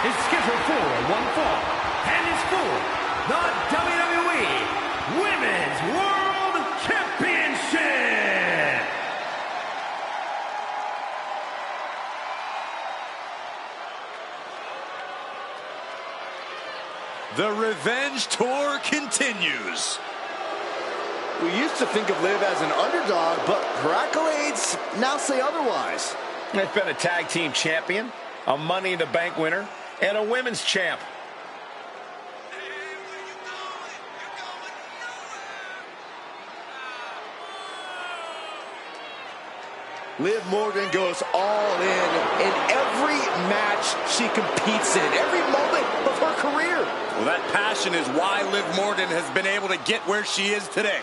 is scheduled for one fall and is for the WWE Women's World Championship. The Revenge Tour continues. We used to think of Liv as an underdog, but her accolades now say otherwise. It's been a tag team champion, a Money in the Bank winner, and a women's champ. Liv Morgan goes all in every match she competes in, every moment of her career. Well, that passion is why Liv Morgan has been able to get where she is today.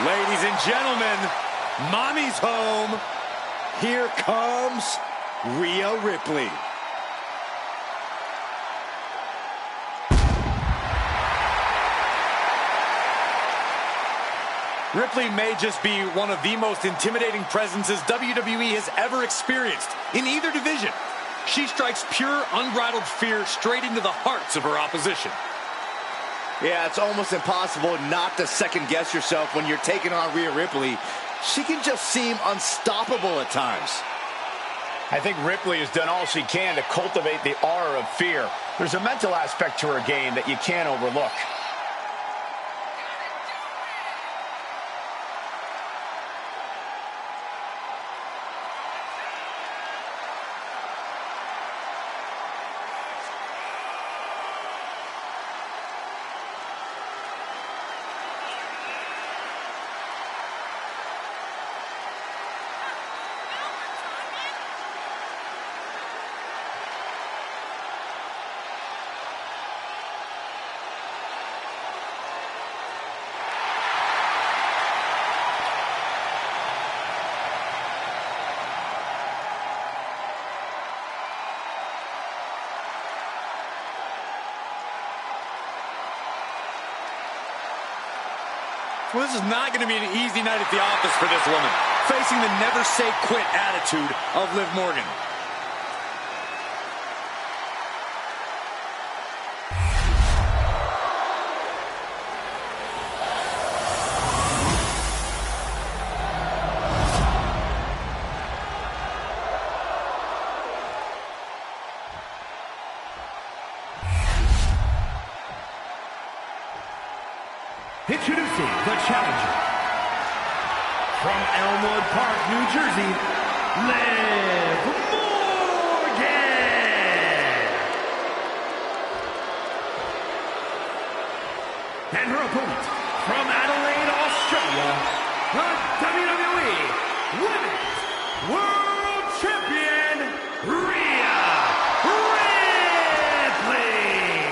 Ladies and gentlemen, Mommy's home. Here comes Rhea Ripley. Ripley may just be one of the most intimidating presences WWE has ever experienced in either division. She strikes pure, unbridled fear straight into the hearts of her opposition. Yeah, it's almost impossible not to second-guess yourself when you're taking on Rhea Ripley. She can just seem unstoppable at times. I think Ripley has done all she can to cultivate the aura of fear. There's a mental aspect to her game that you can't overlook. Well, this is not going to be an easy night at the office for this woman, facing the never-say-quit attitude of Liv Morgan. Introducing the challenger from Elmwood Park, New Jersey, Liv Morgan. And her opponent from Adelaide, Australia, the WWE Women's World Champion, Rhea Ripley.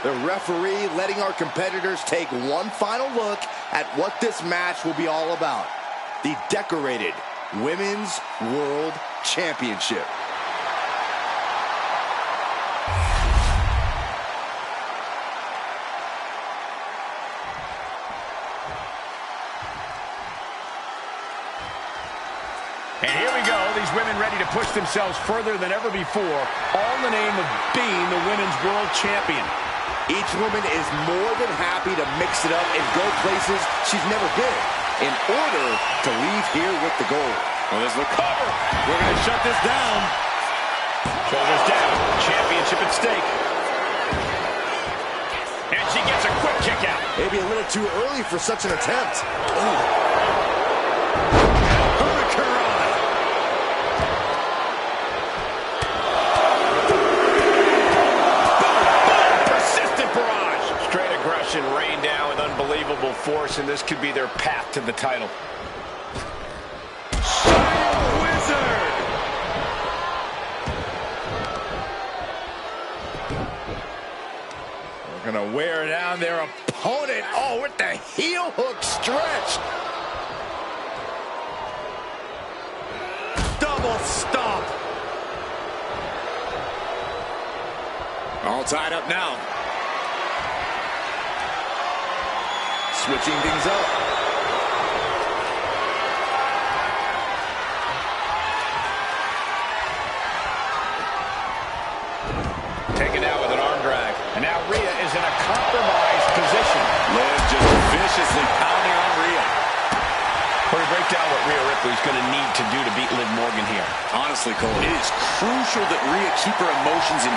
The referee letting our competitors take one final look at what this match will be all about. The decorated Women's World Championship. And here we go, these women ready to push themselves further than ever before, all in the name of being the Women's World Champion. Each woman is more than happy to mix it up and go places she's never been in order to leave here with the gold. Well, there's the cover. We're going to shut this down. Shoulders down, championship at stake. And she gets a quick kick out. Maybe a little too early for such an attempt. Rain down with unbelievable force, and this could be their path to the title. Wizard! Gonna wear down their opponent. Oh, with the heel hook stretch. Double stomp. All tied up now. Switching things up. Taken out with an arm drag. And now Rhea is in a compromised position. Liv just viciously pounding on Rhea. We're going to break down what Rhea Ripley's going to need to do to beat Liv Morgan here. Honestly, Cole, it is crucial that Rhea keep her emotions in.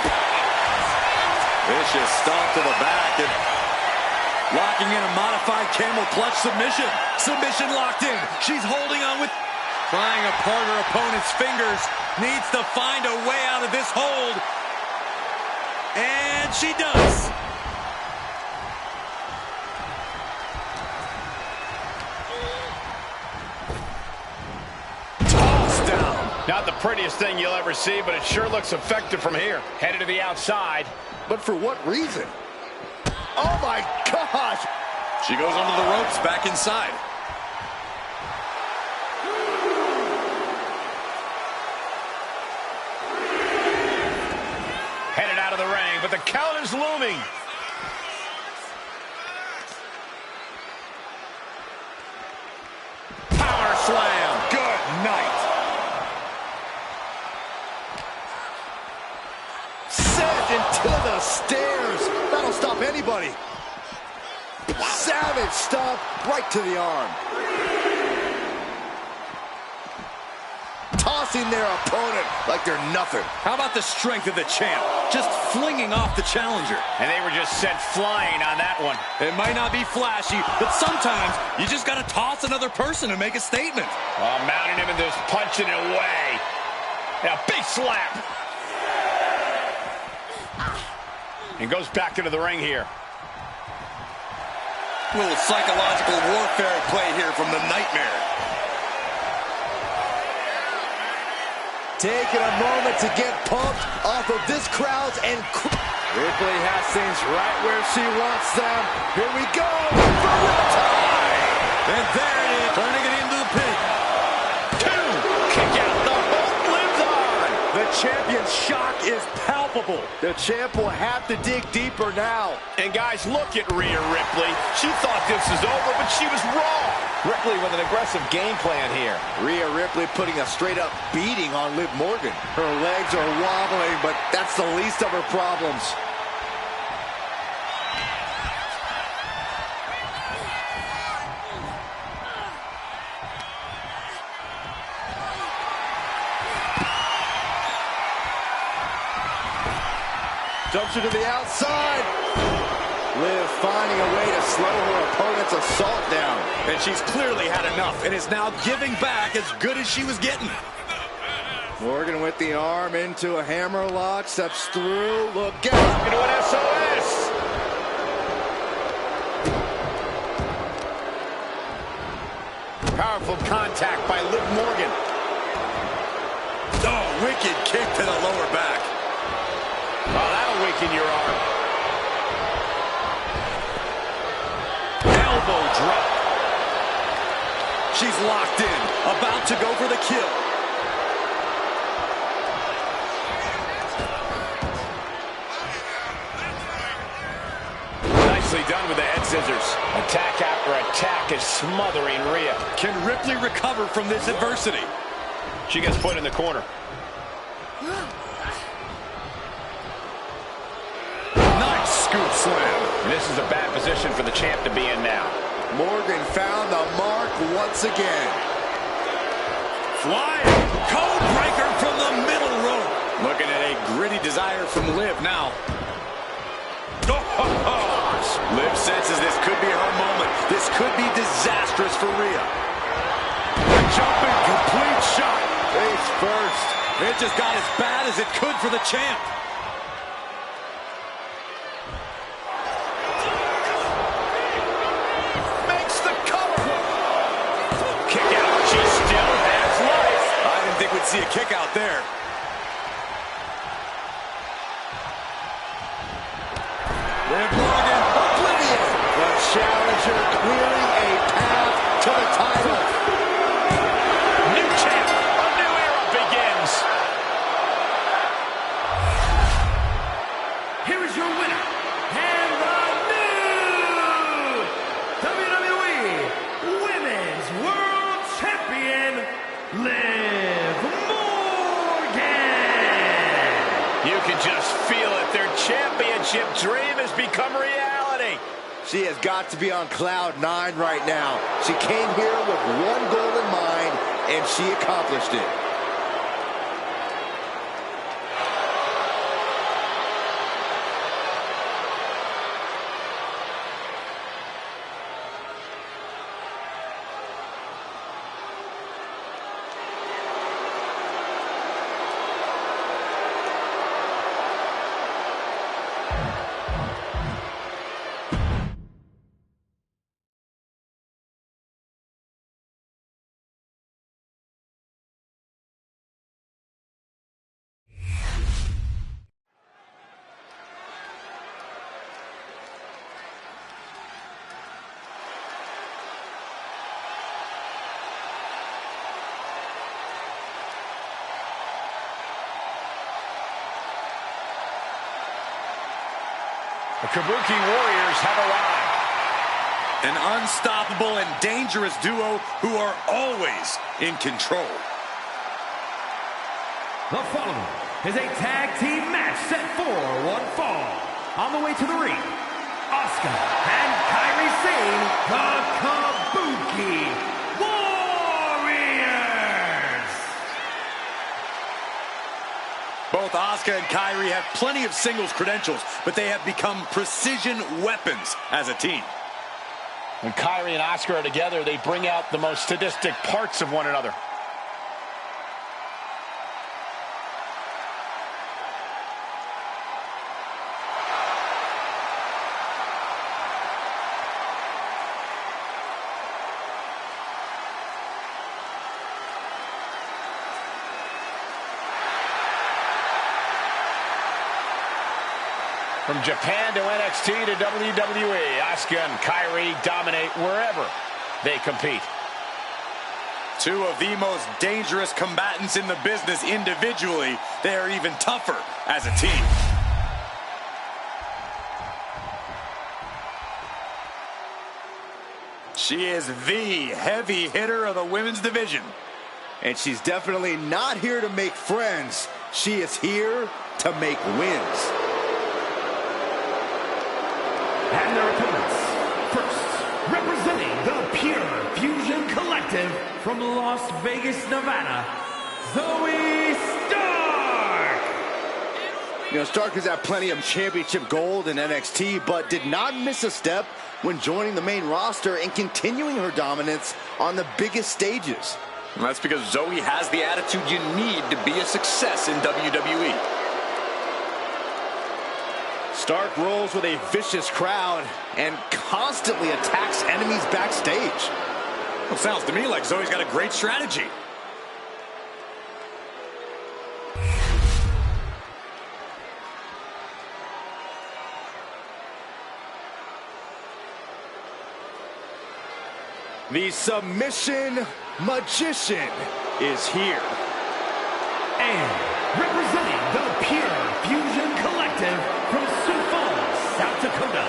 Vicious stomp to the back and locking in a modified camel clutch submission. Submission locked in. She's holding on with... Prying apart her opponent's fingers. Needs to find a way out of this hold. And she does. Toss down. Not the prettiest thing you'll ever see, but it sure looks effective from here. Headed to the outside. But for what reason? Oh my gosh! She goes under the ropes, back inside. Headed out of the ring, but the count is looming. Power slam. Good night. Sent into the stairs. That'll stop anybody. Savage stomp right to the arm. Tossing their opponent like they're nothing. How about the strength of the champ? Just flinging off the challenger. And they were just sent flying on that one. It might not be flashy, but sometimes you just got to toss another person and make a statement. Oh, mounting him and just punching it away. And a big slap. And goes back into the ring here. A little psychological warfare play here from the Nightmare. Taking a moment to get pumped off of this crowd's and Ripley has things right where she wants them. Here we go for the tie. And there it is, turning it into the pin. Two. Kick out. The hold lives on. The champion's shock is palpable. The champ will have to dig deeper now. And guys, look at Rhea Ripley. She thought this was over, but she was wrong. Ripley with an aggressive game plan here. Rhea Ripley putting a straight-up beating on Liv Morgan. Her legs are wobbling, but that's the least of her problems. Dumps her to the outside. Liv finding a way to slow her opponent's assault down. And she's clearly had enough and is now giving back as good as she was getting. Morgan with the arm into a hammer lock, steps through, look out. Into an SOS. Powerful contact by Liv Morgan. Oh, wicked kick to the lower back. Oh, that'll weaken your arm. Elbow drop. She's locked in, about to go for the kill. Nicely done with the head scissors. Attack after attack is smothering Rhea. Can Ripley recover from this adversity? She gets put in the corner. Nice scoop slam. And this is a bad position for the champ to be in now. Morgan found the mark once again. Flying code breaker from the middle rope. Looking at a gritty desire from Liv now. Liv senses this could be her moment. This could be disastrous for Rhea. Jumping complete shot. Face first. It just got as bad as it could for the champ. Makes the cover. Kick out. She still has life. I didn't think we'd see a kick out there. Liv Morgan Liv Morgan. You can just feel it. Their championship dream has become reality. She has got to be on cloud 9 right now. She came here with one goal in mind, and she accomplished it. The Kabuki Warriors have arrived. An unstoppable and dangerous duo who are always in control. The following is a tag team match set for one fall. On the way to the ring, Asuka and Kairi Sane, the Kabuki Warriors. Both Asuka and Kairi have plenty of singles credentials, but they have become precision weapons as a team. When Kairi and Asuka are together, they bring out the most sadistic parts of one another. From Japan to NXT to WWE, Asuka and Kairi dominate wherever they compete. Two of the most dangerous combatants in the business individually. They are even tougher as a team. She is the heavy hitter of the women's division. And she's definitely not here to make friends. She is here to make wins. And their opponents, first, representing the Pure Fusion Collective from Las Vegas, Nevada, Zoey Stark. You know, Stark has had plenty of championship gold in NXT, but did not miss a step when joining the main roster and continuing her dominance on the biggest stages. And that's because Zoey has the attitude you need to be a success in WWE. Stark rolls with a vicious crowd and constantly attacks enemies backstage. Well, sounds to me like Zoey's got a great strategy. The Submission Magician is here. And representing the Pure Fusion Collective from Sioux Falls, South Dakota,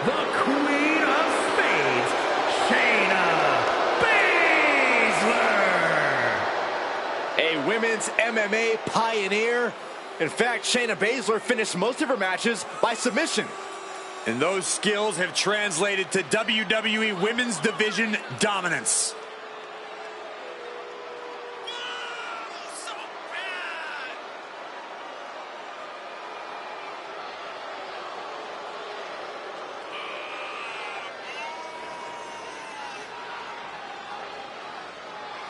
the Queen of Spades, Shayna Baszler. A women's MMA pioneer. In fact, Shayna Baszler finished most of her matches by submission. And those skills have translated to WWE Women's Division dominance.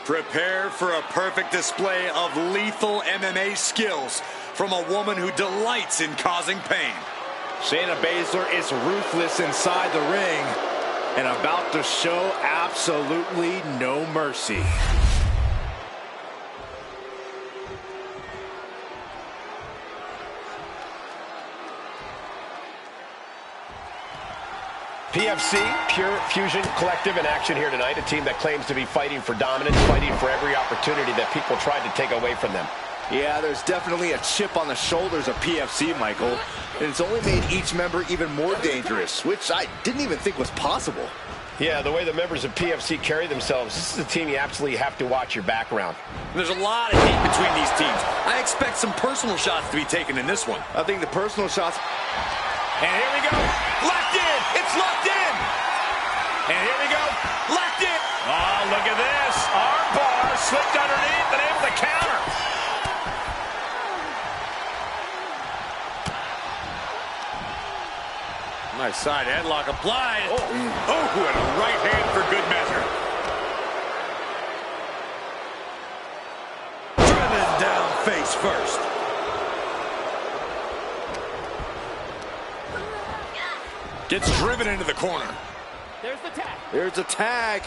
Prepare for a perfect display of lethal MMA skills from a woman who delights in causing pain. Shayna Baszler is ruthless inside the ring and about to show absolutely no mercy. PFC, Pure Fusion Collective, in action here tonight. A team that claims to be fighting for dominance, fighting for every opportunity that people tried to take away from them. Yeah, there's definitely a chip on the shoulders of PFC, Michael. And it's only made each member even more dangerous, which I didn't even think was possible. Yeah, the way the members of PFC carry themselves, this is a team you absolutely have to watch your back around. There's a lot of heat between these teams. I expect some personal shots to be taken in this one. I think the personal shots... And here we go. Locked in. It's locked in. And here we go. Locked in. Oh, look at this. Arm bar slipped underneath and able to counter. Nice side headlock applied. Oh, and a right hand for good measure. Driven down face first. Gets driven into the corner. There's the tag. Here's a tag.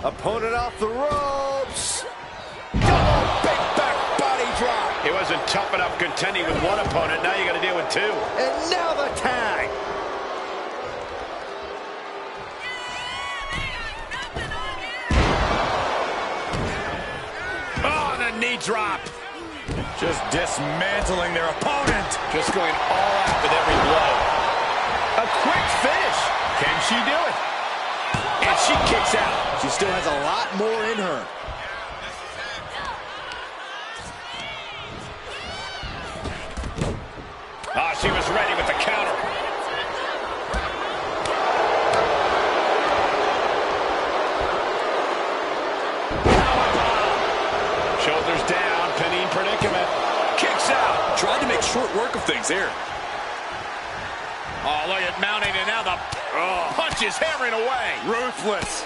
Opponent off the ropes. Oh, big back body drop. It wasn't tough enough contending with one opponent. Now you got to deal with two. And now the tag. Oh, and a knee drop. Just dismantling their opponent. Just going all out with every blow. A quick finish. Can she do it? And she kicks out. She still has a lot more in her. Ah, she was ready with the counter. Shoulders down, pinning predicament. Kicks out. Tried to make short work of things here. Oh, look at mounting, and now the punch is hammering away. Ruthless.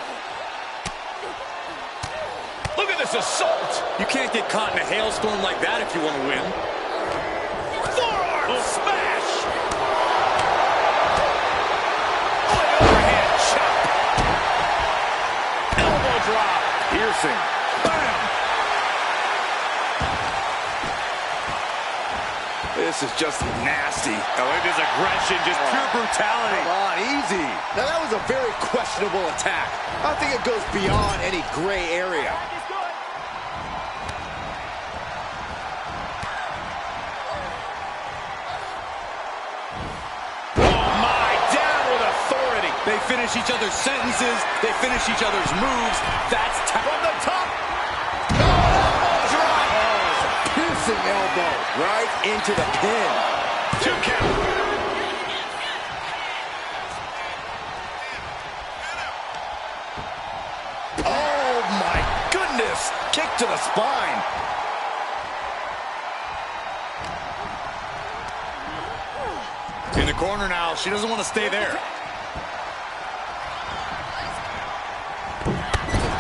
Look at this assault. You can't get caught in a hailstorm like that if you want to win. Forearm smash. Overhand chop. Elbow drop. Piercing. Bam! This is just nasty. Oh, it is aggression, just pure brutality. Come on, easy. Now, that was a very questionable attack. I think it goes beyond any gray area. They finish each other's sentences. They finish each other's moves. That's from the top. Elbow drop. Oh, it's a piercing elbow right into the pin. 2 count. Oh, my goodness. Kick to the spine. In the corner now. She doesn't want to stay there.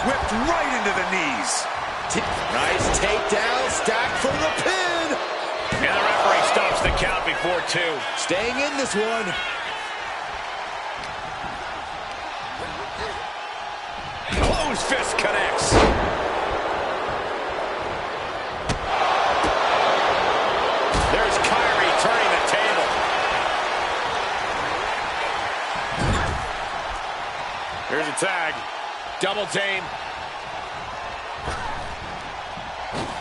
Whipped right into the knees. Nice takedown, stacked for the pin. And the referee stops the count before 2. Staying in this one. Closed fist connects. There's Kyrie turning the table. Here's a tag. Double team.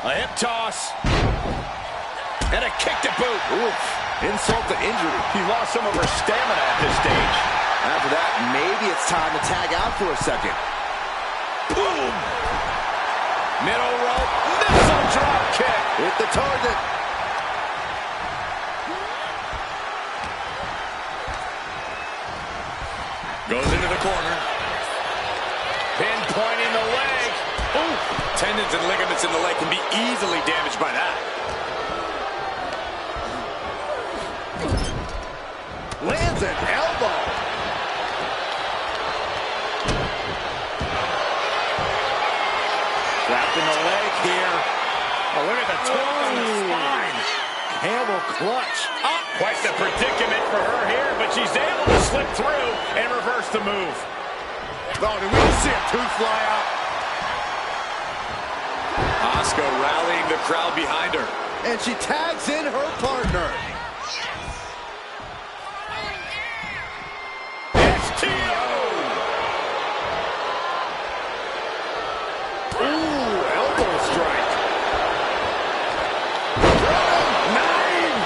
A hip toss. And a kick to boot. Oof. Insult to injury. He lost some of her stamina at this stage. After that, maybe it's time to tag out for a second. Boom. Middle rope. Missile drop kick. Hit the target. Goes into the corner. Pinpointing the leg. Ooh. Tendons and ligaments in the leg can be easily damaged by that. Lands an elbow. Trapped in the leg here. Oh, look at the torque on the spine. Camel clutch. Oh, quite the predicament for her here, but she's able to slip through and reverse the move. Oh, did we just see a tooth fly out? Asuka rallying the crowd behind her. And she tags in her partner. STO! Ooh, elbow strike. 9.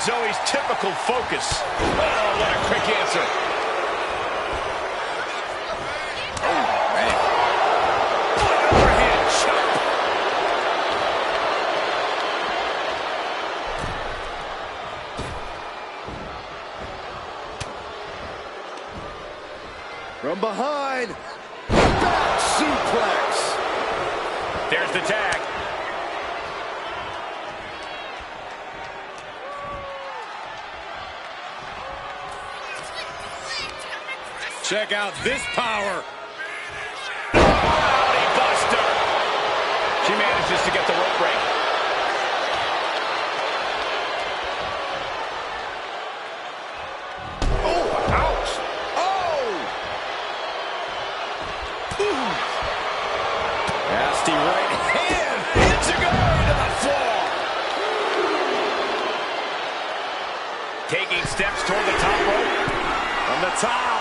Zoe's typical focus. Oh, what a quick answer. Oh, man. Overhand chop. From behind, back suplex. There's the tag. Check out this power. Body buster. She manages to get the rope break. Oh, ouch. Oh. Ooh. Nasty right hand. Enzuigiri to the floor. Taking steps toward the top rope. From the top,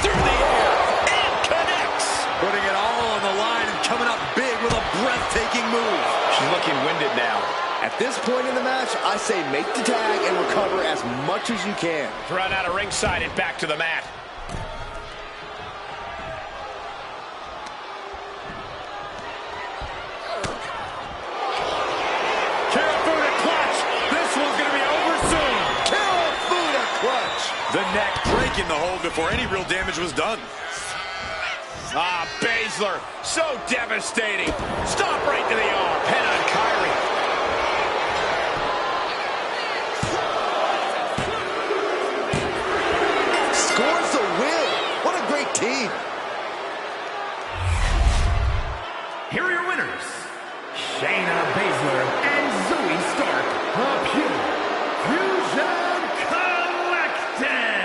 through the air, and connects. Putting it all on the line and coming up big with a breathtaking move. She's looking winded now. At this point in the match, I say make the tag and recover as much as you can. Run out of ringside and back to the mat. Kirifuda clutch. This one's going to be over soon. Kirifuda clutch. The neck breaking the hold before any real damage was done. Ah, Baszler, so devastating. Stop right to the arm. Pin on Kyrie. Scores the win. What a great team. Here are your winners, Shayna Baszler and Zoe Stark, the Pure Fusion Collective.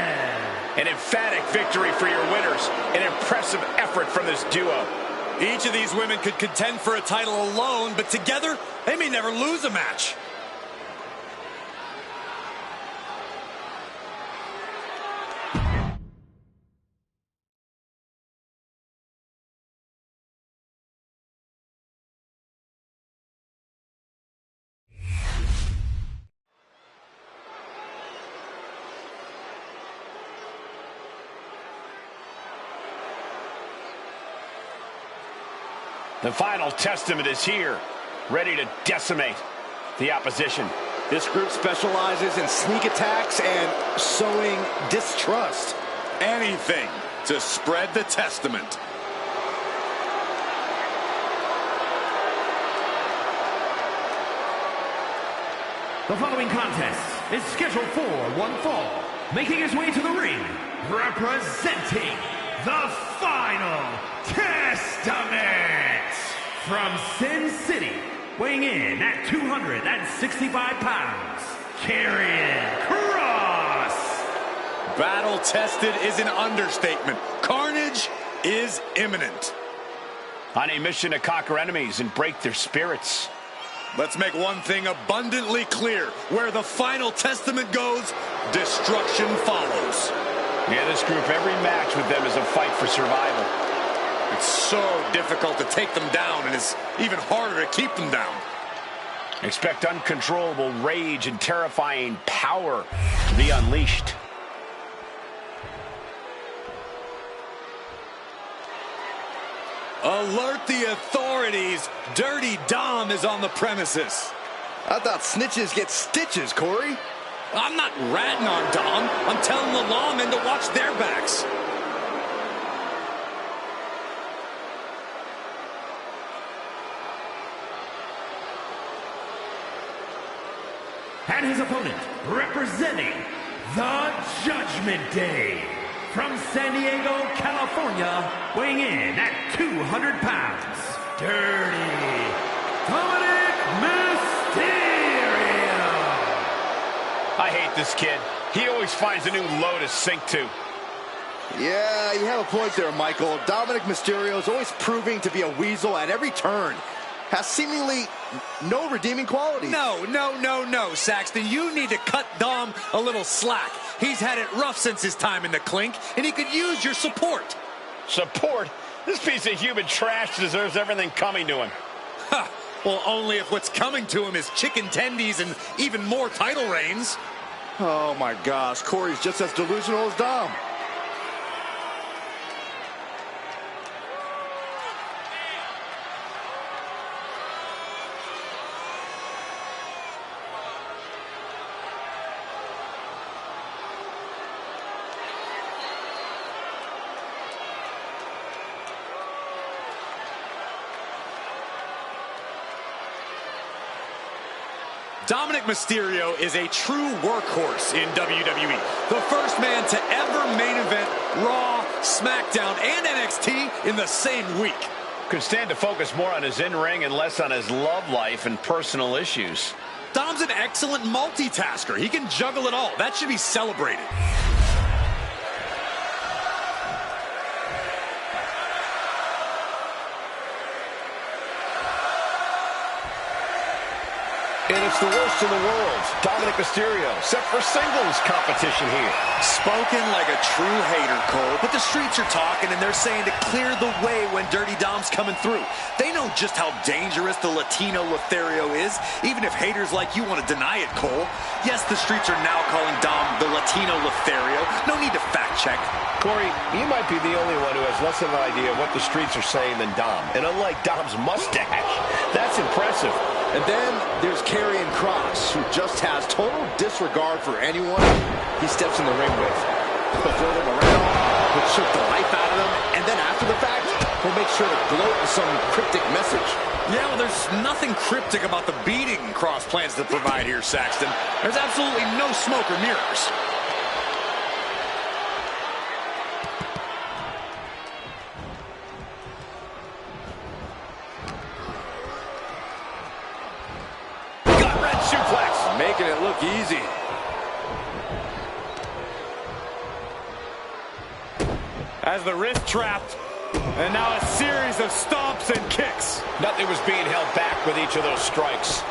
An emphatic victory for your winners. An impressive effort from this duo. Each of these women could contend for a title alone, but together, they may never lose a match. The final testament is here, ready to decimate the opposition. This group specializes in sneak attacks and sowing distrust. Anything to spread the testament. The following contest is scheduled for one fall. Making his way to the ring, representing the Final Testament. From Sin City, weighing in at 265 pounds, Karrion Kross. Battle-tested is an understatement. Carnage is imminent. On a mission to conquer enemies and break their spirits. Let's make one thing abundantly clear. Where the Final Testament goes, destruction follows. Yeah, this group, every match with them is a fight for survival. It's so difficult to take them down, and it's even harder to keep them down. Expect uncontrollable rage and terrifying power to be unleashed. Alert the authorities. Dirty Dom is on the premises. I thought snitches get stitches, Corey. I'm not ratting on Dom. I'm telling the lawmen to watch their backs. And his opponent, representing the Judgment Day. From San Diego, California, weighing in at 200 pounds, Dirty Dominic Mysterio. I hate this kid. He always finds a new low to sink to. Yeah, you have a point there, Michael. Dominic Mysterio is always proving to be a weasel at every turn. Has seemingly no redeeming qualities. No, Saxton. You need to cut Dom a little slack. He's had it rough since his time in the clink, and he could use your support. Support? This piece of human trash deserves everything coming to him. Ha! Well, only if what's coming to him is chicken tendies and even more title reigns. Oh my gosh, Corey's just as delusional as Dom. Dominic Mysterio is a true workhorse in WWE. The first man to ever main event Raw, SmackDown, and NXT in the same week. Could stand to focus more on his in-ring and less on his love life and personal issues. Dom's an excellent multitasker. He can juggle it all. That should be celebrated. And it's the worst in the world. Dominic Mysterio set for singles competition here. Spoken like a true hater, Cole, but the streets are talking and they're saying to clear the way when Dirty Dom's coming through. They know just how dangerous the Latino Lothario is, even if haters like you want to deny it, Cole. Yes, the streets are now calling Dom the Latino Lothario. No need to fact check. Corey, you might be the only one who has less of an idea of what the streets are saying than Dom. And unlike Dom's mustache, that's impressive. And then there's Karrion Kross, who just has total disregard for anyone he steps in the ring with. He'll throw them around, he'll choke the life out of them, and then after the fact, he'll make sure to gloat with some cryptic message. Yeah, well, there's nothing cryptic about the beating Kross plans to provide here, Saxton. There's absolutely no smoke or mirrors. Making it look easy. As the wrist trapped, and now a series of stomps and kicks. Nothing was being held back with each of those strikes.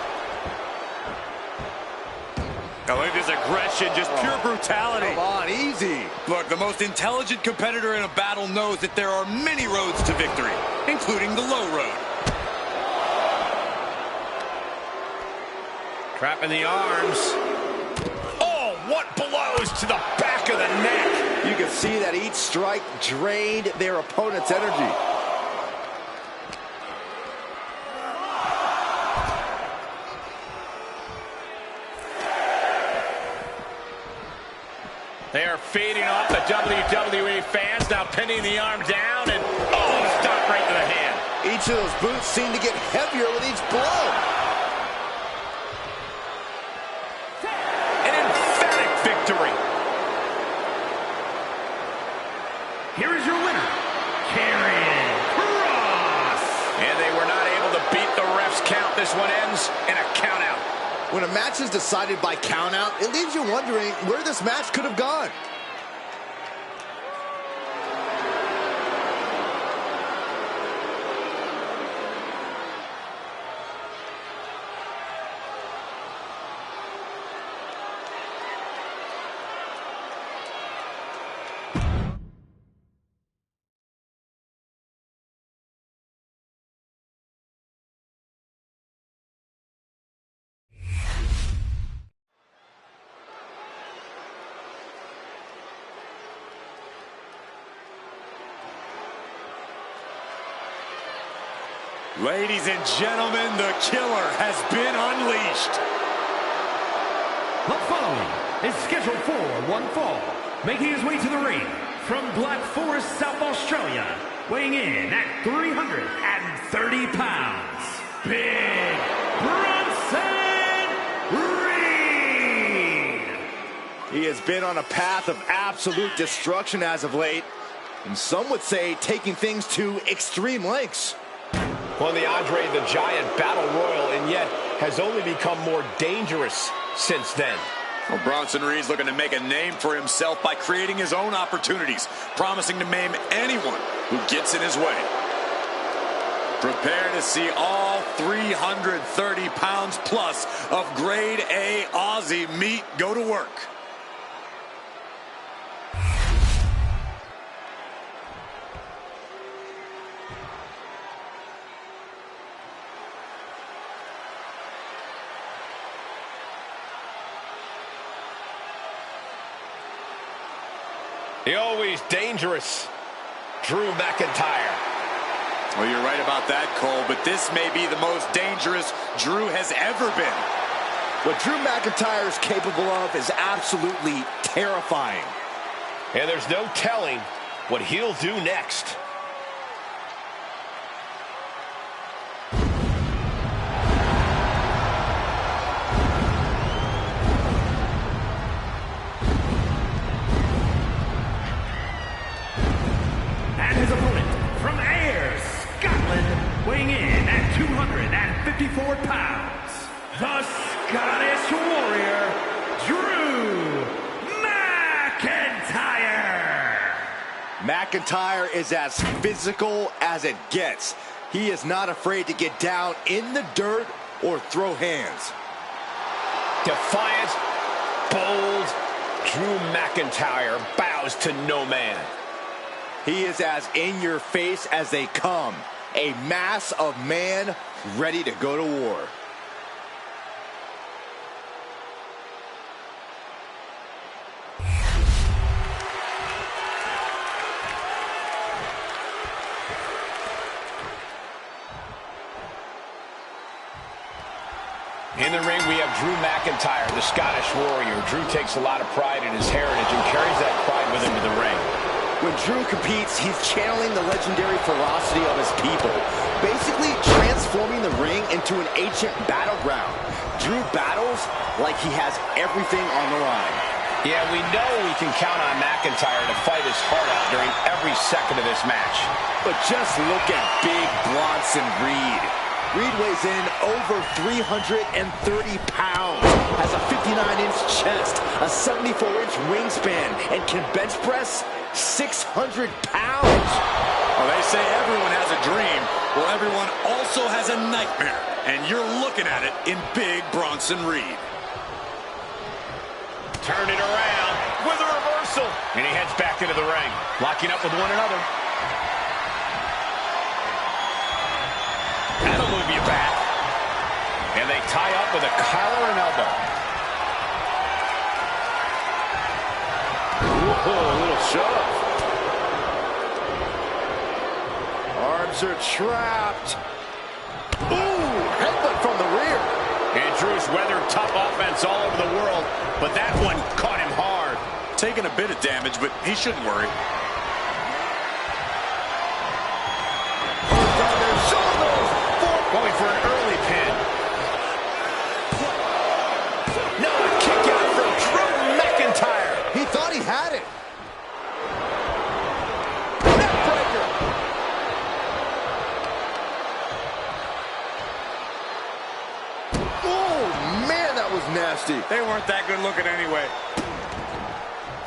I like this aggression, just pure brutality. Come on, easy. Look, the most intelligent competitor in a battle knows that there are many roads to victory, including the low road. Trapping the arms. Oh, what blows to the back of the neck. You can see that each strike drained their opponent's energy. They are feeding off the WWE fans, now pinning the arm down, and oh, stop right to the hand. Each of those boots seem to get heavier with each blow. Victory. Here is your winner, Karrion Kross. And they were not able to beat the ref's count. This one ends in a countout. When a match is decided by countout, it leaves you wondering where this match could have gone. Ladies and gentlemen, the killer has been unleashed. The following is scheduled for one fall, making his way to the ring from Black Forest, South Australia, weighing in at 330 pounds, Big Bronson Reed. He has been on a path of absolute destruction as of late, and some would say taking things to extreme lengths. Won the Andre the Giant Battle Royal, and yet has only become more dangerous since then. Well, Bronson Reed's looking to make a name for himself by creating his own opportunities, promising to maim anyone who gets in his way. Prepare to see all 330 pounds plus of grade A Aussie meat go to work. The always dangerous Drew McIntyre. Well, you're right about that, Cole, but this may be the most dangerous Drew has ever been. What Drew McIntyre is capable of is absolutely terrifying. And there's no telling what he'll do next. And his opponent from Ayr, Scotland, weighing in at 254 pounds, the Scottish Warrior, Drew McIntyre. McIntyre is as physical as it gets. He is not afraid to get down in the dirt or throw hands. Defiant, bold, Drew McIntyre bows to no man. He is as in your face as they come. A mass of man ready to go to war. In the ring, we have Drew McIntyre, the Scottish Warrior. Drew takes a lot of pride in his heritage and carries that pride with him to the ring. When Drew competes, he's channeling the legendary ferocity of his people, basically transforming the ring into an ancient battleground. Drew battles like he has everything on the line. Yeah, we know we can count on McIntyre to fight his heart out during every second of this match. But just look at big Bronson Reed. Reed weighs in over 330 pounds, has a 59-inch chest, a 74-inch wingspan, and can bench press 600 pounds. Well, they say everyone has a dream. Well, everyone also has a nightmare. And you're looking at it in big Bronson Reed. Turn it around with a reversal. And he heads back into the ring, locking up with one another. That'll move you back. And they tie up with a collar and elbow. Whoa, a little shove. Arms are trapped. Ooh, headbutt from the rear. And Drew's weathered tough offense all over the world, but that one caught him hard. Taking a bit of damage, but he shouldn't worry. Going for an early pin. No, a kick out from Drew McIntyre. He thought he had it. Neckbreaker. Oh, man, that was nasty. They weren't that good looking anyway.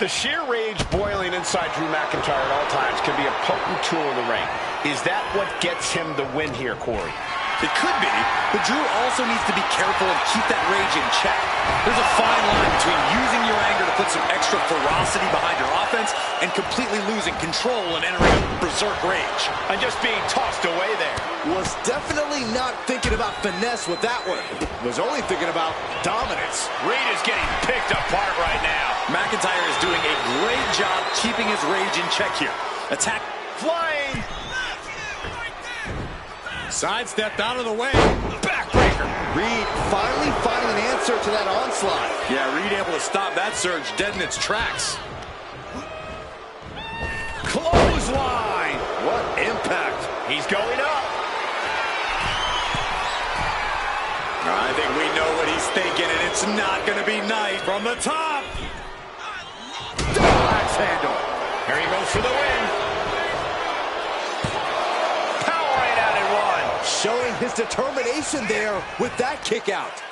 The sheer rage boiling inside Drew McIntyre at all times can be a potent tool in the ring. Is that what gets him the win here, Corey? It could be, but Drew also needs to be careful and keep that rage in check. There's a fine line between using your anger to put some extra ferocity behind your offense and completely losing control and entering a berserk rage. And just being tossed away there. Was definitely not thinking about finesse with that one. Was only thinking about dominance. Reed is getting picked apart right now. McIntyre is doing a great job keeping his rage in check here. Attack Flying. sidestepped out of the way. Backbreaker. Reed finally finding an answer to that onslaught. Yeah, Reed able to stop that surge dead in its tracks. Clothesline. What impact. He's going up. I think we know what he's thinking, and it's not going to be nice. From the top. Axe handle. Here he goes for the win. Power right out at one. Showing his determination there with that kick out.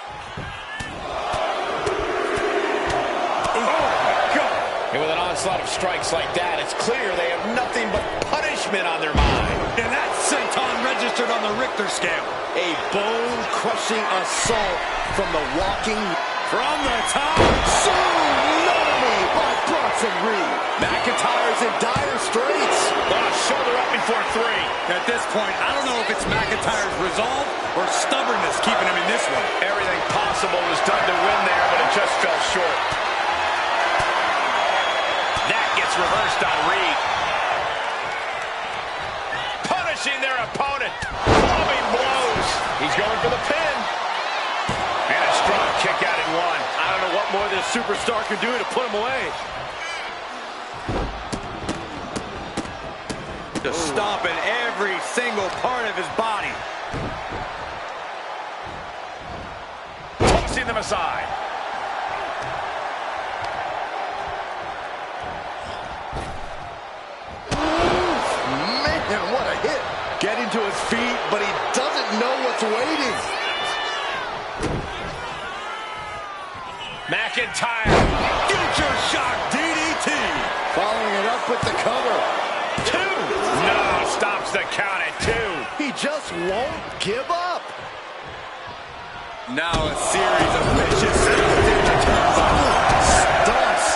And with an onslaught of strikes like that, it's clear they have nothing but punishment on their mind. And that senton registered on the Richter scale. A bone-crushing assault from the walking From the top. tsunami by Bronson Reed. McIntyre's in dire straits. Shoulder up before three. At this point, I don't know if it's McIntyre's resolve or stubbornness keeping him in this one. Everything possible was done to win there, but it just fell short. That gets gets reversed on Reed. Punishing their opponent. Clubbing blows. He's going for the pin. And a strong kick out in one. I don't know what more this superstar can do to put him away. Just stomping every single part of his body. Tossing them aside. Man, what a hit. Getting to his feet, but he doesn't know what's waiting. McIntyre. Future shock DDT. Following it up with the cover. 2. No, stops the count at 2. He just won't give up. Now a series of vicious Stunts.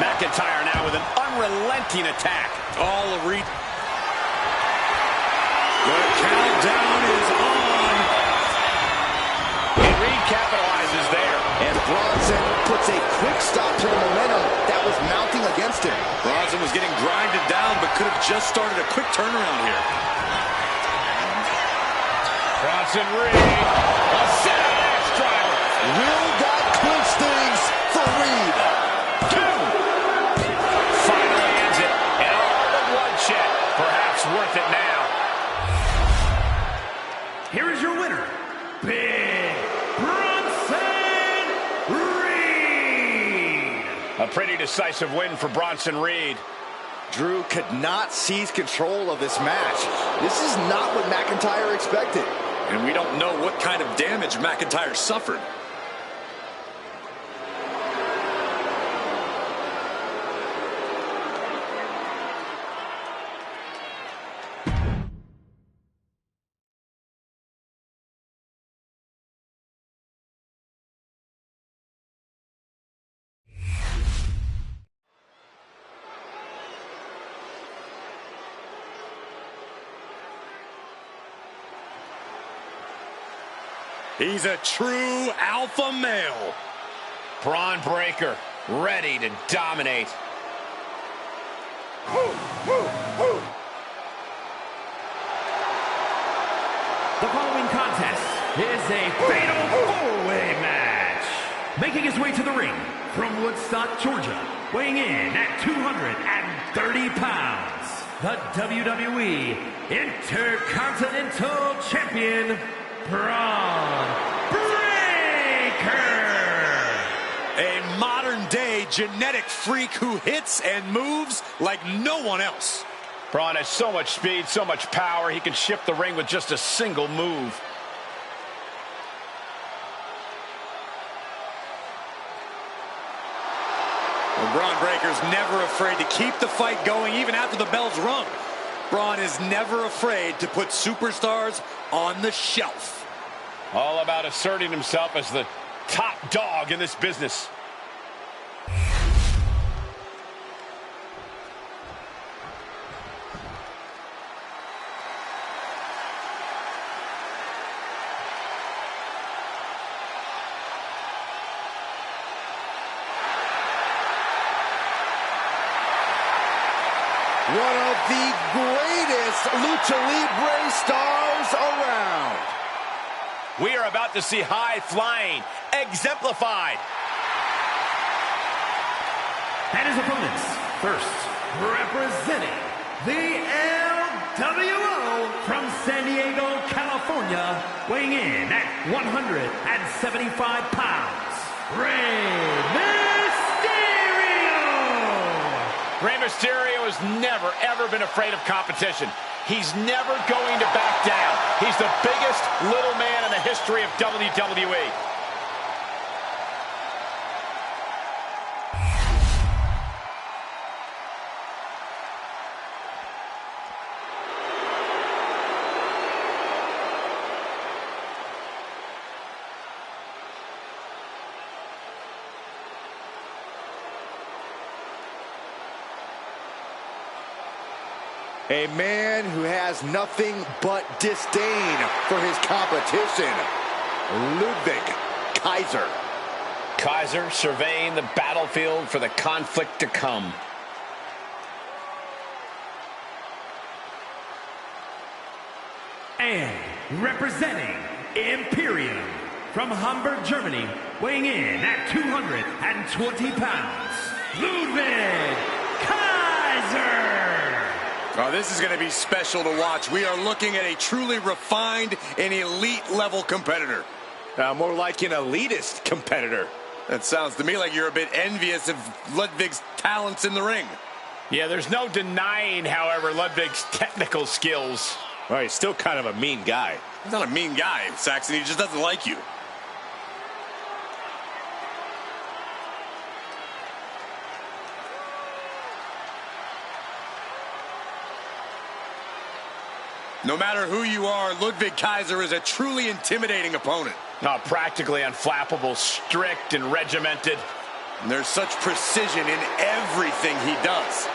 McIntyre now with an unrelenting attack. all of Reed. The countdown is on. And Reed capitalizes there. And Bronson puts a quick stop to the momentum that was mounting against him. Bronson was getting grinded down, but could have just started a quick turnaround here. Bronson Reed. A set axe driver. Will that clinch things for Reed? 2. Finally ends it. And all the bloodshed. Perhaps worth it now. Here is your winner, Big Bronson Reed. A pretty decisive win for Bronson Reed. Drew could not seize control of this match. This is not what McIntyre expected. And we don't know what kind of damage McIntyre suffered. He's a true alpha male. Braun Breaker, ready to dominate. The following contest is a fatal four-way match. Making his way to the ring from Woodstock, Georgia, weighing in at 230 pounds, the WWE Intercontinental Champion, Braun Breaker. A modern-day genetic freak who hits and moves like no one else. Braun has so much speed, so much power, he can shift the ring with just a single move. Well, Braun Breaker's never afraid to keep the fight going even after the bell's rung. Braun is never afraid to put superstars on the shelf. All about asserting himself as the top dog in this business. One of the greatest Lucha Libre stars around. We are about to see high flying exemplified. And his opponents, first, representing the LWO from San Diego, California, weighing in at 175 pounds, Rey Mysterio. Rey Mysterio has never, ever been afraid of competition. He's never going to back down. He's the biggest little man in the history of WWE. A man who has nothing but disdain for his competition, Ludwig Kaiser. Kaiser surveying the battlefield for the conflict to come. And representing Imperium from Hamburg, Germany, weighing in at 220 pounds, Ludwig Kaiser. Oh, this is going to be special to watch. We are looking at a truly refined and elite-level competitor. More like an elitist competitor. That sounds to me like you're a bit envious of Ludwig's talents in the ring. Yeah, there's no denying, however, Ludwig's technical skills. Well, he's still kind of a mean guy. He's not a mean guy, Saxton. He just doesn't like you. No matter who you are, Ludwig Kaiser is a truly intimidating opponent. Practically unflappable, strict and regimented. And there's such precision in everything he does.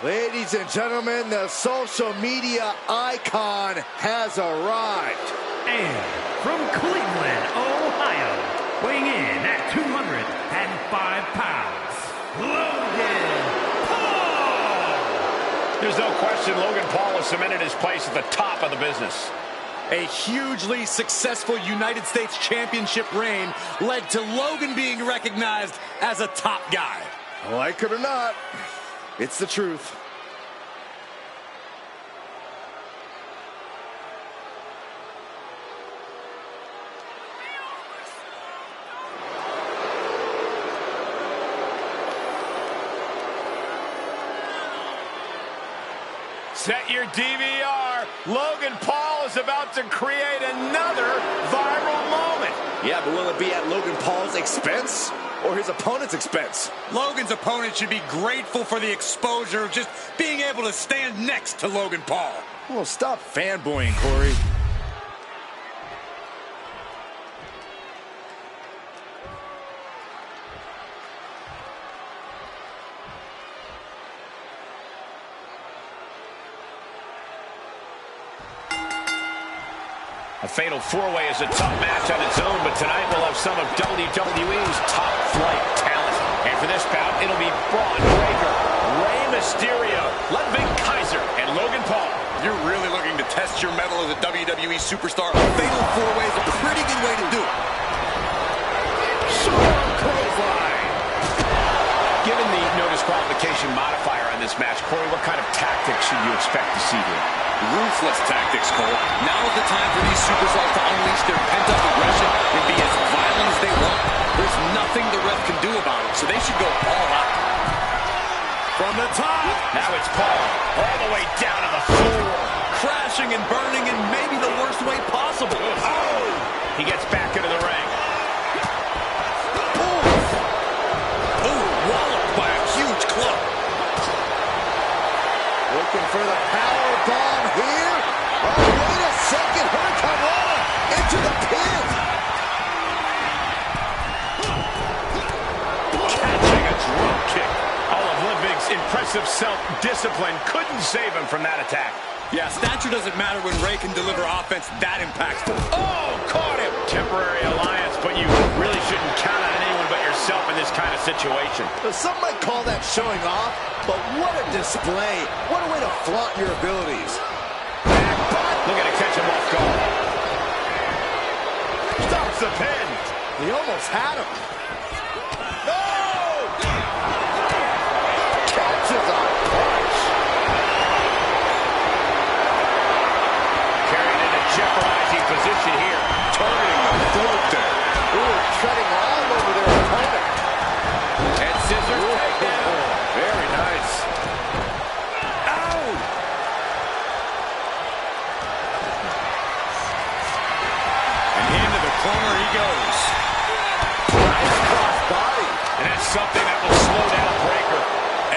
Ladies and gentlemen, the social media icon has arrived. And from Cleveland, Ohio, weighing in at 205 pounds, Logan Paul. There's no question Logan Paul has cemented his place at the top of the business. A hugely successful United States Championship reign led to Logan being recognized as a top guy. Like it or not, it's the truth. Set your DVR. Logan Paul is about to create another viral moment. Yeah, but will it be at Logan Paul's expense or his opponent's expense? Logan's opponent should be grateful for the exposure of just being able to stand next to Logan Paul. Well, stop fanboying, Corey. A fatal four-way is a tough match on its own, but tonight we'll have some of WWE's top-flight talent. And for this bout, it'll be Braun Breaker, Rey Mysterio, Ludwig Kaiser, and Logan Paul. You're really looking to test your mettle as a WWE superstar. A fatal four-way is a pretty good way to do it. Strong clothesline. Given the no disqualification modifier on this match, Corey, what kind of tactics should you expect to see here? Ruthless tactics, Cole. Now is the time for these superstars to unleash their pent-up aggression and be as violent as they want. There's nothing the ref can do about it, so they should go all out. From the top. Now it's Paul, all the way down to the floor. Crashing and burning in maybe the worst way possible. Oh! He gets back into the ring. Oh, walloped by a huge club. Looking for the power bomb here. Oh, wait a second. Hurricanrana into the pin. Catching a drop kick. All of Ludwig's impressive self-discipline couldn't save him from that attack. Yeah, stature doesn't matter when Rey can deliver offense that impactful. Oh, caught him. Temporary alliance, but you really shouldn't count on anyone but yourself in this kind of situation. Some might call that showing off, but what a display. What a way to flaunt your abilities. Looking to catch him off guard. Stops the pin. He almost had him. No! Catches a punch. Carried in a jeopardizing position here. Targeting the throat there. Ooh, treading all over their opponent. And scissors takedown. Very nice. Into the corner he goes. Nice cross body. And that's something that will slow down Breaker.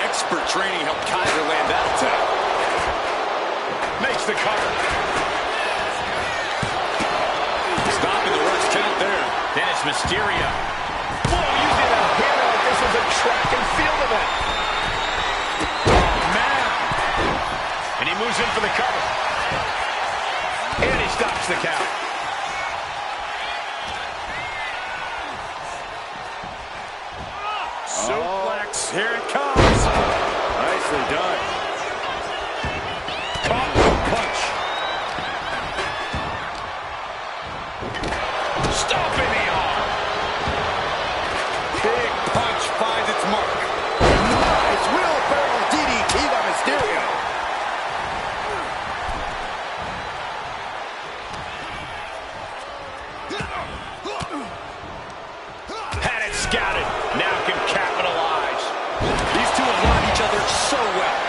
Expert training helped Kaiser land that attack. Makes the cover. Stopping the rush count there. Then it's Mysterio. Whoa, using a hammer like this was a track and field event. Oh, man. Moves in for the cover. And he stops the count. Suplex, here it comes. Nicely done. Caught with a punch. Stomping the arm. Big punch finds its mark. Nice wheelbarrow DDT by Mysterio. Had it scouted. Now can capitalize. These two have lined each other so well.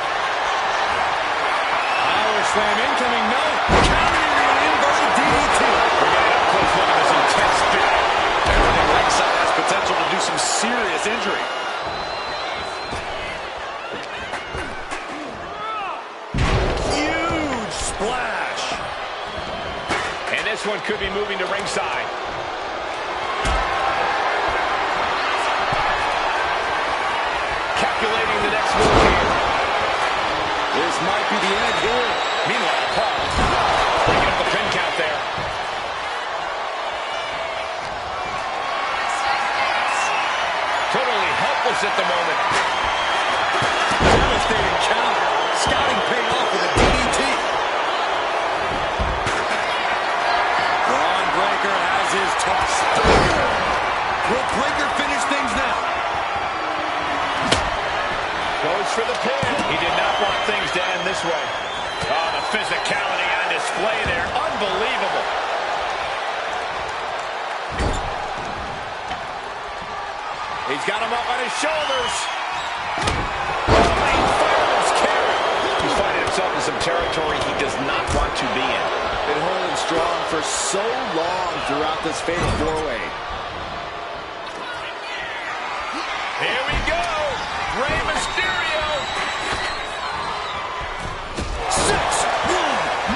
Power slam incoming, no. Countering with an inverted DDT. We're getting up close look at this intense spin. Everything ringside has potential to do some serious injury. Huge splash. And this one could be moving to ringside. Calculating the next move here. This might be the end here. Meanwhile, Paul breaking up the pin count there. Totally helpless at the moment. Devastating counter. Scouting paid off with a DDT. Braun Breaker has his toss. Will Breaker finish things now? Goes for the pin. He did not want things to end this way. Oh, the physicality on display there. Unbelievable. He's got him up on his shoulders. Main fireman's carry. He's finding himself in some territory he does not want to be in. Been holding strong for so long throughout this fatal four-way. Here we go. Rey Mysterio. 6-1-9.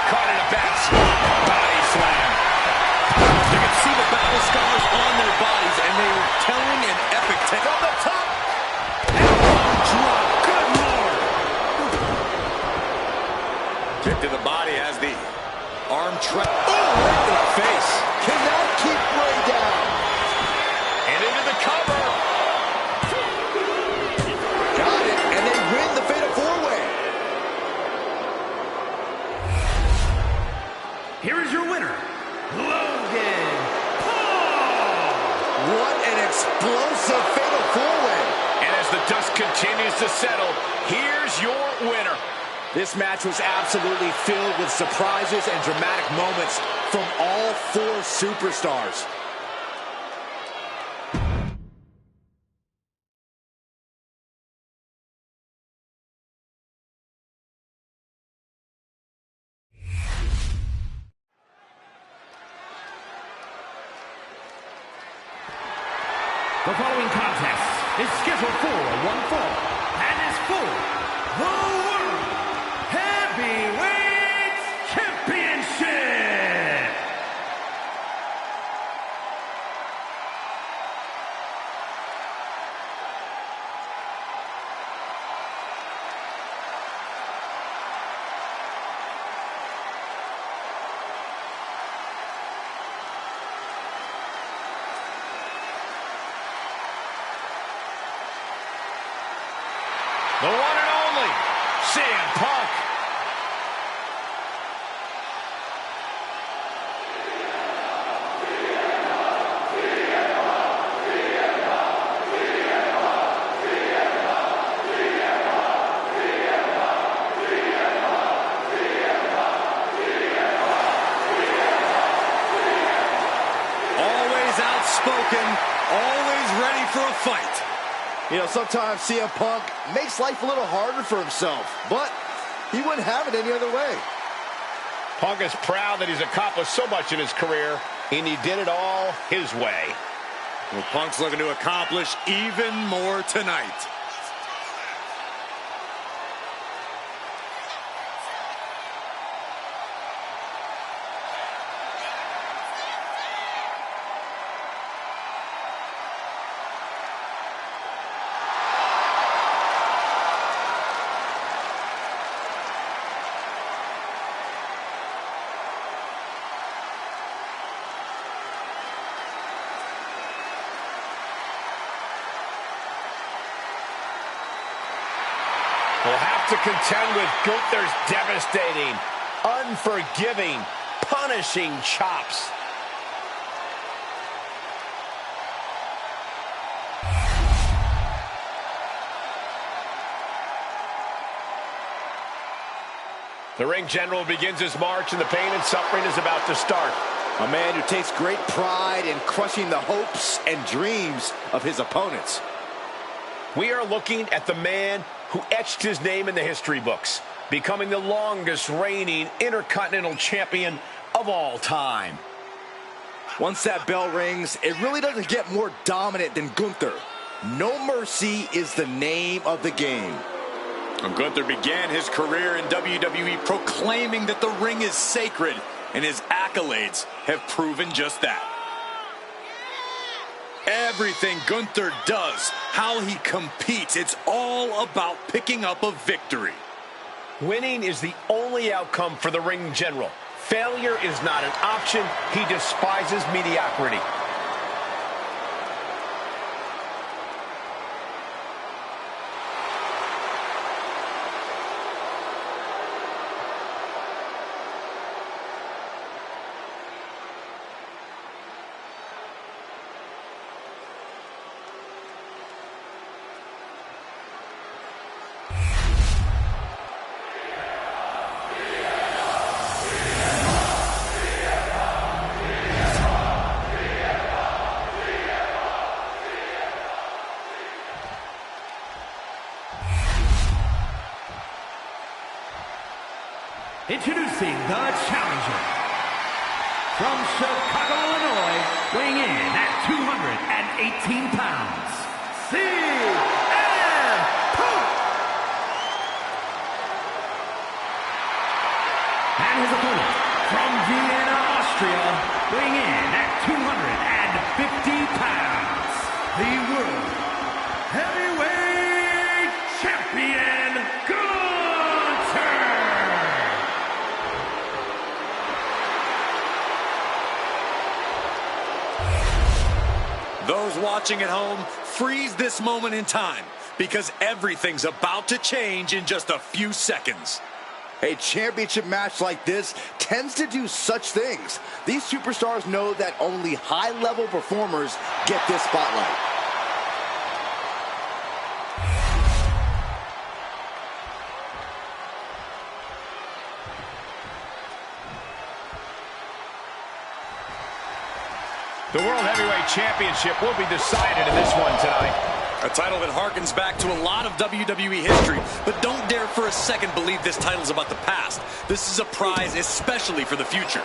Caught in a back spot. Body slam. You can see the battle scars on their bodies, and they are telling an epic tale. From the top. Elbow drop. Good Lord. Kick to the body as the arm trap. Oh, right to the face. Cannot keep Rey down. And into the cover. Got it, and they win the fatal four-way. Here is your winner, Logan Paul. What an explosive fatal four-way. And as the dust continues to settle, here's your winner. This match was absolutely filled with surprises and dramatic moments from all four superstars. The following contest is scheduled for one fall and is for the World Heavyweight Championship. The one and only CM Punk. Always outspoken, always ready for a fight. You know, sometimes CM Punk makes life a little harder for himself, but he wouldn't have it any other way. Punk is proud that he's accomplished so much in his career, and he did it all his way. Well, Punk's looking to accomplish even more tonight. Will have to contend with Gunther's devastating, unforgiving, punishing chops. The ring general begins his march, and the pain and suffering is about to start. A man who takes great pride in crushing the hopes and dreams of his opponents. We are looking at the man who etched his name in the history books, becoming the longest reigning Intercontinental Champion of all time. Once that bell rings, it really doesn't get more dominant than Gunther. No Mercy is the name of the game. Gunther began his career in WWE proclaiming that the ring is sacred, and his accolades have proven just that. Everything Gunther does, how he competes, it's all about picking up a victory. Winning is the only outcome for the ring general. Failure is not an option. He despises mediocrity. Introducing the challenger from Chicago, Illinois, weighing in at 218 pounds, CM Punk. And his opponent from Vienna, Austria, weighing in at 250 pounds, the World Heavyweight Champion, Gunther. Those watching at home, freeze this moment in time, because everything's about to change in just a few seconds. A championship match like this tends to do such things. These superstars know that only high-level performers get this spotlight. The World Heavyweight Championship will be decided in this one tonight. A title that harkens back to a lot of WWE history, but don't dare for a second believe this title's about the past. This is a prize especially for the future.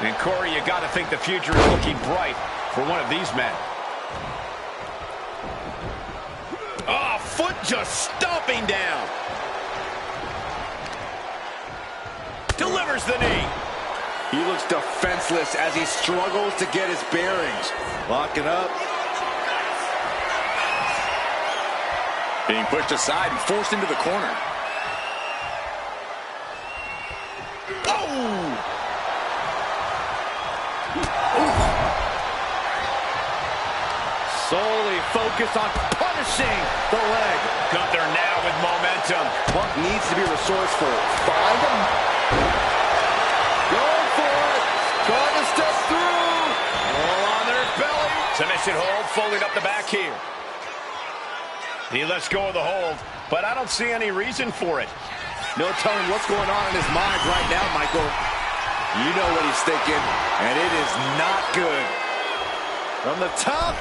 And Corey, you got to think the future is looking bright for one of these men. Oh, foot just stomping down. Delivers the knee. He looks defenseless as he struggles to get his bearings. Locking up. Being pushed aside and forced into the corner. Oh! Solely focused on punishing the leg. Gunther now with momentum. Punk needs to be resourceful. Find him. Going for it. Trying to step through. All on their belly. Submission hold, folding up the back here. He lets go of the hold, but I don't see any reason for it. No telling what's going on in his mind right now, Michael. You know what he's thinking, and it is not good. From the top,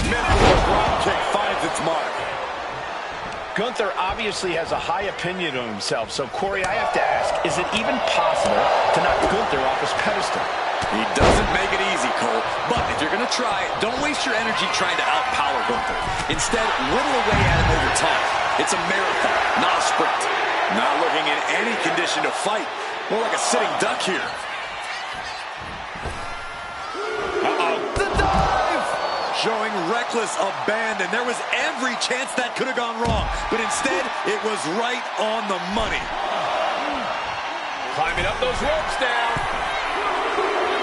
Memphis drop kick finds its mark. Gunther obviously has a high opinion of himself, so Corey, I have to ask, is it even possible to knock Gunther off his pedestal? He doesn't make it easy, Cole, but if you're going to try, don't waste your energy trying to outpower Gunther. Instead, whittle away at him over time. It's a marathon, not a sprint. Not looking in any condition to fight. More like a sitting duck here. The dive! Showing reckless abandon. There was every chance that could have gone wrong, but instead, it was right on the money. Climbing up those ropes now.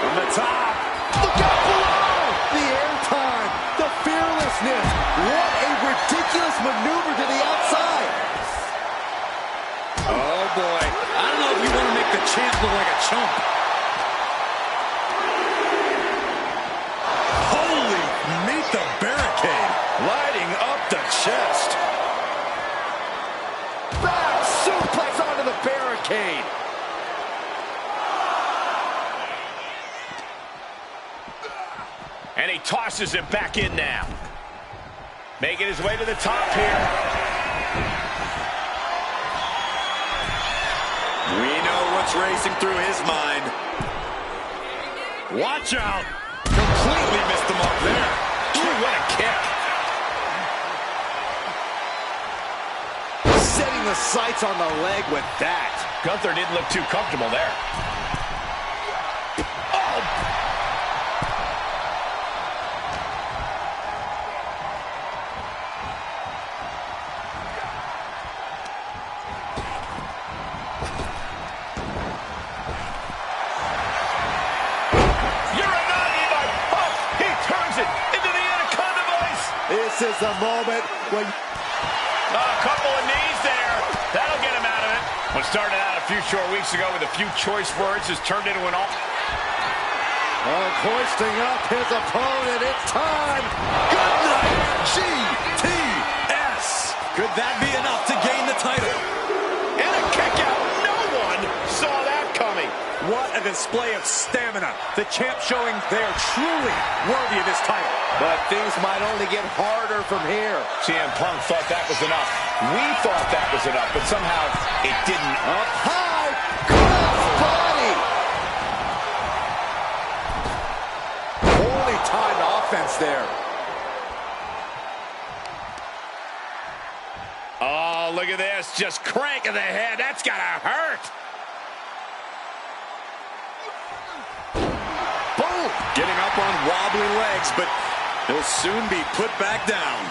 From the top. Look out below! The airtime, the fearlessness. What a ridiculous maneuver to the outside. boy. I don't know if you want to make the champ look like a chump. Holy, meet the barricade. Lighting up the chest. Back suplex onto the barricade. And he tosses him back in now. Making his way to the top here. We know what's racing through his mind. Watch out. Completely missed the mark there. Ooh, what a kick. Setting the sights on the leg with that. Gunther didn't look too comfortable there. This is the moment when... A couple of knees there. That'll get him out of it. What started out a few short weeks ago with a few choice words has turned into an all... hoisting up his opponent. It's time. Good night, GTS. Could that be enough to gain the title? And a kick out. No one saw that coming. What a display of stamina. The champ showing they are truly worthy of this title. But things might only get harder from here. CM Punk thought that was enough. We thought that was enough, but somehow it didn't. Up high, cross body. Holy timed offense there. Oh, look at this. Just cranking the head. That's gotta hurt. Boom. Getting up on wobbly legs, but he'll soon be put back down.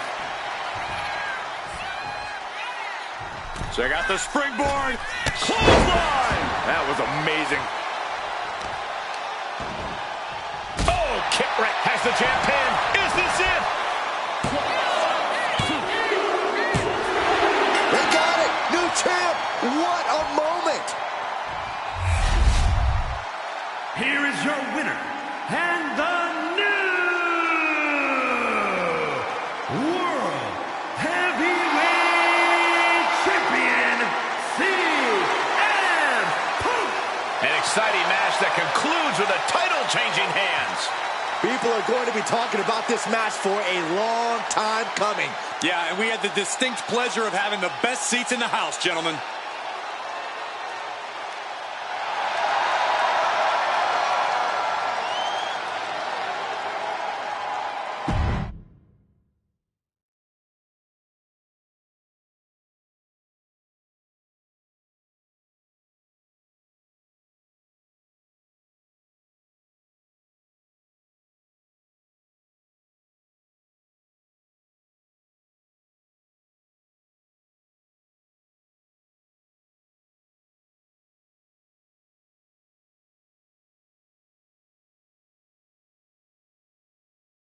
Check out the springboard. Clothesline! That was amazing. Oh, kick right. Has the champ pinned. Is this it? They got it. New champ. What a moment. Here is your winner, and the new World Heavyweight Champion, CM Punk. An exciting match that concludes with a title-changing hands. People are going to be talking about this match for a long time coming. Yeah, and we had the distinct pleasure of having the best seats in the house, gentlemen.